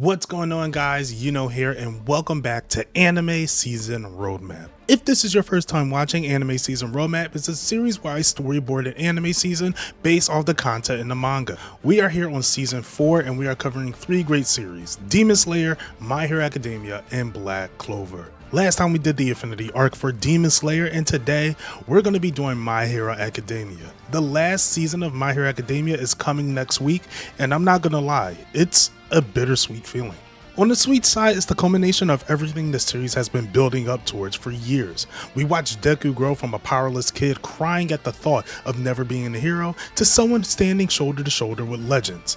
What's going on, guys? Here, and welcome back to Anime Season Roadmap. If this is your first time watching, Anime Season Roadmap is a series where I storyboard an anime season based off the content in the manga. We are here on Season 4 and we are covering 3 great series: Demon Slayer, My Hero Academia, and Black Clover. Last time we did the Infinity arc for Demon Slayer, and today we're going to be doing My Hero Academia. The last season of My Hero Academia is coming next week, and I'm not going to lie, it's a bittersweet feeling. On the sweet side, it's the culmination of everything the series has been building up towards for years. We watched Deku grow from a powerless kid crying at the thought of never being a hero to someone standing shoulder to shoulder with legends.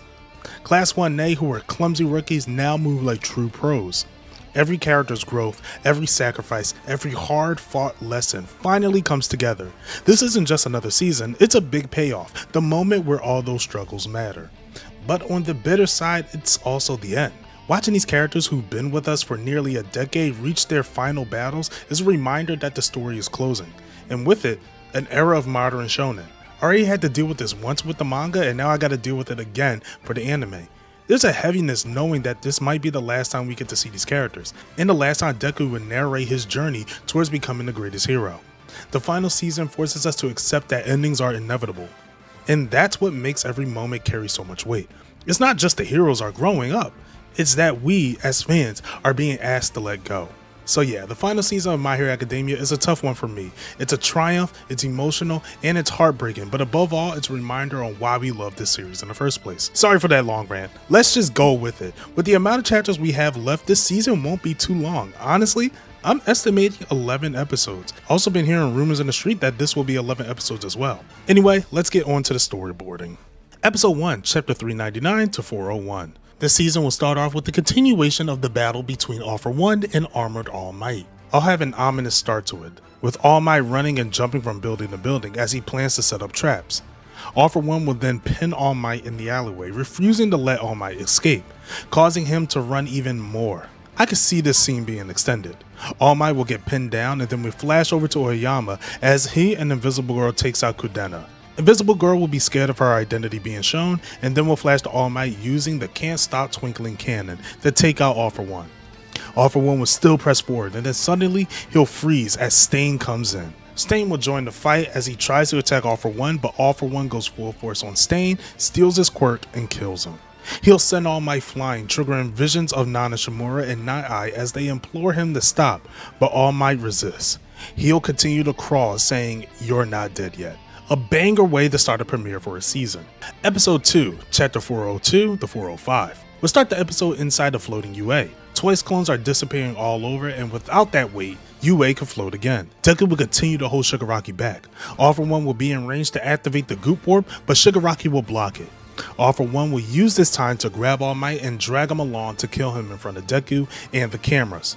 Class 1A, who were clumsy rookies, now move like true pros. Every character's growth, every sacrifice, every hard-fought lesson finally comes together. This isn't just another season, it's a big payoff, the moment where all those struggles matter. But on the bitter side, it's also the end. Watching these characters who've been with us for nearly a decade reach their final battles is a reminder that the story is closing, and with it, an era of modern shonen. I already had to deal with this once with the manga, and now I gotta deal with it again for the anime. There's a heaviness knowing that this might be the last time we get to see these characters, and the last time Deku would narrate his journey towards becoming the greatest hero. The final season forces us to accept that endings are inevitable, and that's what makes every moment carry so much weight. It's not just the heroes are growing up, it's that we, as fans, are being asked to let go. So yeah, the final season of My Hero Academia is a tough one for me. It's a triumph, it's emotional, and it's heartbreaking, but above all, it's a reminder on why we love this series in the first place. Sorry for that long rant. Let's just go with it. With the amount of chapters we have left, this season won't be too long. Honestly, I'm estimating 11 episodes. Also been hearing rumors in the street that this will be 11 episodes as well. Anyway, let's get on to the storyboarding. Episode 1, Chapter 399 to 401. This season will start off with the continuation of the battle between All For One and Armored All Might. I'll have an ominous start to it, with All Might running and jumping from building to building as he plans to set up traps. All For One will then pin All Might in the alleyway, refusing to let All Might escape, causing him to run even more. I could see this scene being extended. All Might will get pinned down, and then we flash over to Oyama as he and Invisible Girl takes out Kudena. Invisible Girl will be scared of her identity being shown, and then we'll flash to All Might using the Can't Stop Twinkling cannon to take out All For One. All For One will still press forward, and then suddenly he'll freeze as Stain comes in. Stain will join the fight as he tries to attack All For One, but All For One goes full force on Stain, steals his quirk, and kills him. He'll send All Might flying, triggering visions of Nana Shimura and Night Eye as they implore him to stop, but All Might resists. He'll continue to crawl, saying, "You're not dead yet." A banger way to start a premiere for a season. Episode 2, Chapter 402 to 405. We'll start the episode inside the floating UA. Twice clones are disappearing all over, and without that weight, UA can float again. Deku will continue to hold Shigaraki back. All For One will be in range to activate the Goop Warp, but Shigaraki will block it. All For One will use this time to grab All Might and drag him along to kill him in front of Deku and the cameras.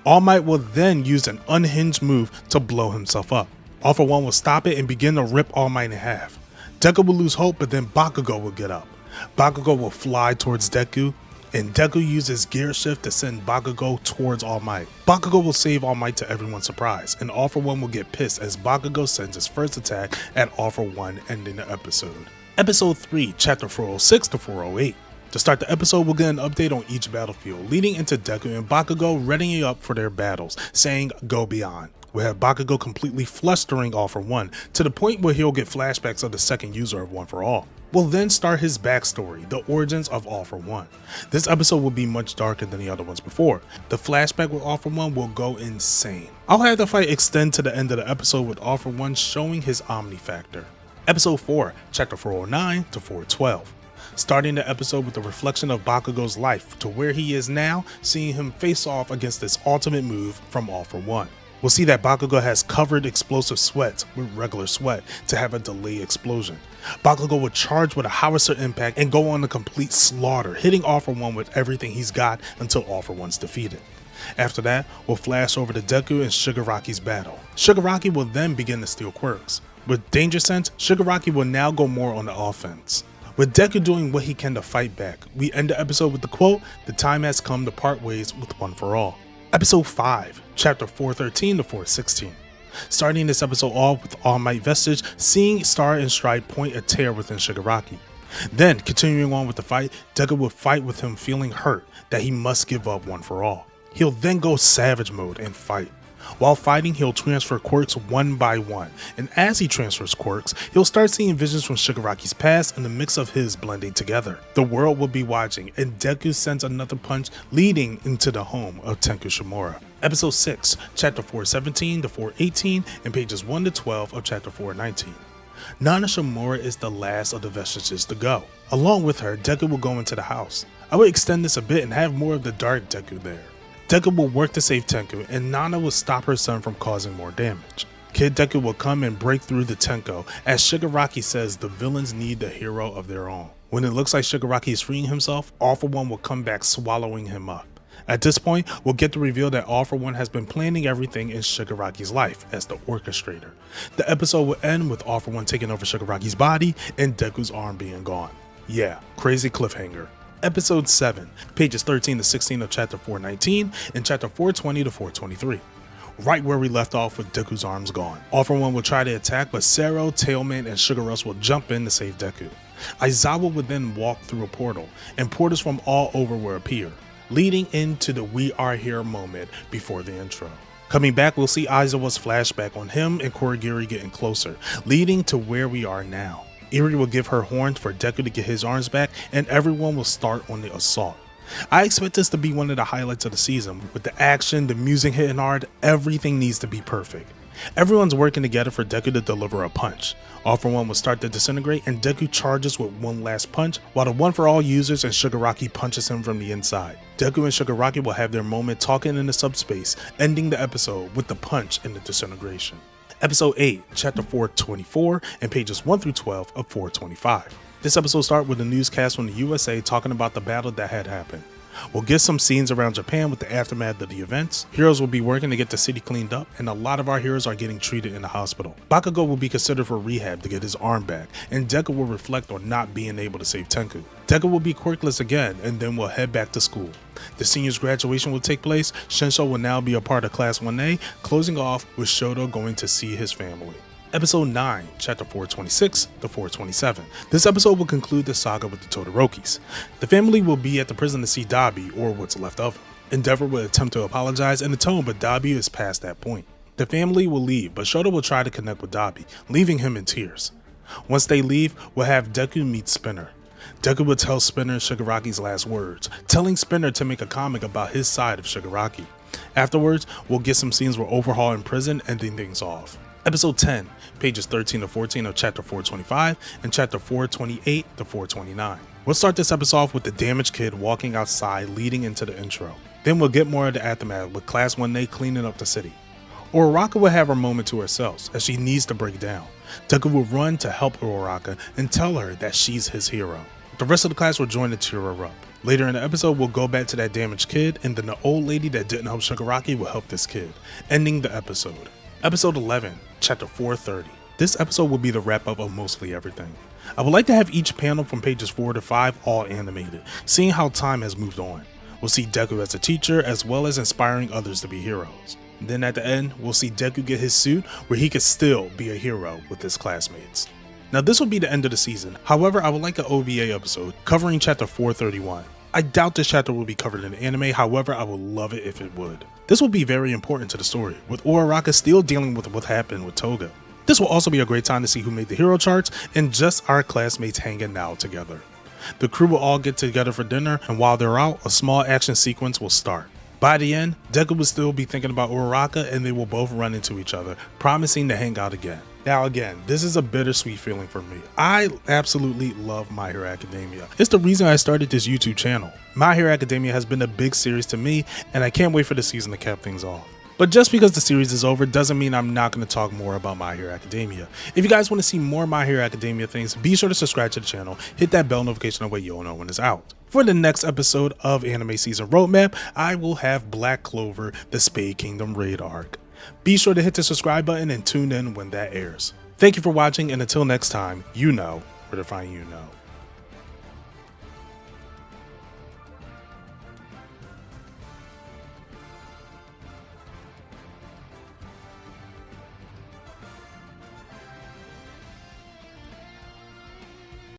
All Might will then use an unhinged move to blow himself up. All For One will stop it and begin to rip All Might in half. Deku will lose hope, but then Bakugo will get up. Bakugo will fly towards Deku, and Deku uses Gear Shift to send Bakugo towards All Might. Bakugo will save All Might to everyone's surprise, and All For One will get pissed as Bakugo sends his first attack at All For One, ending the episode. Episode 3, Chapter 406 to 408. To start the episode, we'll get an update on each battlefield, leading into Deku and Bakugo readying up for their battles, saying "Go Beyond." We'll have Bakugo completely flustering All For One, to the point where he'll get flashbacks of the second user of One For All. We'll then start his backstory, the origins of All For One. This episode will be much darker than the other ones before. The flashback with All For One will go insane. I'll have the fight extend to the end of the episode with All For One showing his Omni Factor. Episode 4, Chapter 409 to 412. Starting the episode with a reflection of Bakugo's life to where he is now, seeing him face off against this ultimate move from All For One. We'll see that Bakugo has covered explosive sweat with regular sweat to have a delayed explosion. Bakugo will charge with a howitzer impact and go on a complete slaughter, hitting All For One with everything he's got until All For One's defeated. After that, we'll flash over to Deku and Shigaraki's battle. Shigaraki will then begin to steal quirks. With Danger Sense, Shigaraki will now go more on the offense. With Deku doing what he can to fight back, we end the episode with the quote, "The time has come to part ways with One For All." Episode 5, Chapter 413 to 416. Starting this episode off with All Might Vestige, seeing Star and Stripe point a tear within Shigaraki. Then, continuing on with the fight, Deku will fight with him feeling hurt that he must give up one for all. He'll then go savage mode and fight. While fighting, he'll transfer quirks one by one, and as he transfers quirks, he'll start seeing visions from Shigaraki's past and the mix of his blending together. The world will be watching, and Deku sends another punch leading into the home of Tenku Shimura. Episode 6, Chapter 417 to 418, and pages 1 to 12 of Chapter 419. Nana Shimura is the last of the vestiges to go. Along with her, Deku will go into the house. I will extend this a bit and have more of the dark Deku there. Deku will work to save Tenku, and Nana will stop her son from causing more damage. Kid Deku will come and break through the Tenko, as Shigaraki says the villains need a hero of their own. When it looks like Shigaraki is freeing himself, All For One will come back swallowing him up. At this point, we'll get the reveal that All For One has been planning everything in Shigaraki's life as the orchestrator. The episode will end with All For One taking over Shigaraki's body and Deku's arm being gone. Yeah, crazy cliffhanger. Episode 7, pages 13 to 16 of Chapter 419 and Chapter 420 to 423. Right where we left off with Deku's arms gone. All For One will try to attack, but Sero, Tailman, and Sugar Rush will jump in to save Deku. Aizawa will then walk through a portal, and portals from all over will appear, leading into the We Are Here moment before the intro. Coming back, we'll see Aizawa's flashback on him and Kurogiri getting closer, leading to where we are now. Eri will give her horns for Deku to get his arms back, and everyone will start on the assault. I expect this to be one of the highlights of the season. With the action, the music hitting hard, everything needs to be perfect. Everyone's working together for Deku to deliver a punch. All For One will start to disintegrate, and Deku charges with one last punch, while the One For All uses and Shigaraki punches him from the inside. Deku and Shigaraki will have their moment talking in the subspace, ending the episode with the punch and the disintegration. Episode 8, Chapter 424, and pages 1 through 12 of 425. This episode starts with a newscast from the USA talking about the battle that had happened. We'll get some scenes around Japan with the aftermath of the events. Heroes will be working to get the city cleaned up, and a lot of our heroes are getting treated in the hospital. Bakugo will be considered for rehab to get his arm back, and Deku will reflect on not being able to save Tenku. Deku will be quirkless again, and then we'll head back to school. The seniors' graduation will take place. Shinsho will now be a part of Class 1A, closing off with Shoto going to see his family. Episode 9, Chapter 426 to 427. This episode will conclude the saga with the Todorokis. The family will be at the prison to see Dabi, or what's left of him. Endeavor will attempt to apologize and atone, but Dabi is past that point. The family will leave, but Shoto will try to connect with Dabi, leaving him in tears. Once they leave, we'll have Deku meet Spinner. Deku will tell Spinner Shigaraki's last words, telling Spinner to make a comic about his side of Shigaraki. Afterwards, we'll get some scenes where Overhaul in prison, ending things off. Episode 10, pages 13 to 14 of Chapter 425 and Chapter 428 to 429. We'll start this episode off with the damaged kid walking outside leading into the intro. Then we'll get more of the aftermath with Class 1A cleaning up the city. Uraraka will have her moment to herself as she needs to break down. Deku will run to help Uraraka and tell her that she's his hero. The rest of the class will join to cheer her up. Later in the episode, we'll go back to that damaged kid, and then the old lady that didn't help Shigaraki will help this kid, ending the episode. Episode 11, Chapter 430. This episode will be the wrap up of mostly everything. I would like to have each panel from pages 4 to 5 all animated, seeing how time has moved on. We'll see Deku as a teacher as well as inspiring others to be heroes. And then at the end, we'll see Deku get his suit where he could still be a hero with his classmates. Now this will be the end of the season, however I would like an OVA episode covering Chapter 431. I doubt this chapter will be covered in anime, however I would love it if it would. This will be very important to the story, with Uraraka still dealing with what happened with Toga. This will also be a great time to see who made the hero charts and just our classmates hanging out together. The crew will all get together for dinner, and while they're out, a small action sequence will start. By the end, Deku will still be thinking about Uraraka and they will both run into each other, promising to hang out again. Now again, this is a bittersweet feeling for me. I absolutely love My Hero Academia. It's the reason I started this YouTube channel. My Hero Academia has been a big series to me, and I can't wait for the season to cap things off. But just because the series is over doesn't mean I'm not going to talk more about My Hero Academia. If you guys want to see more My Hero Academia things, be sure to subscribe to the channel, hit that bell notification that way you'll know when it's out. For the next episode of Anime Season Roadmap, I will have Black Clover, the Spade Kingdom raid arc. Be sure to hit the subscribe button and tune in when that airs. Thank you for watching, and until next time, you know where to find you know.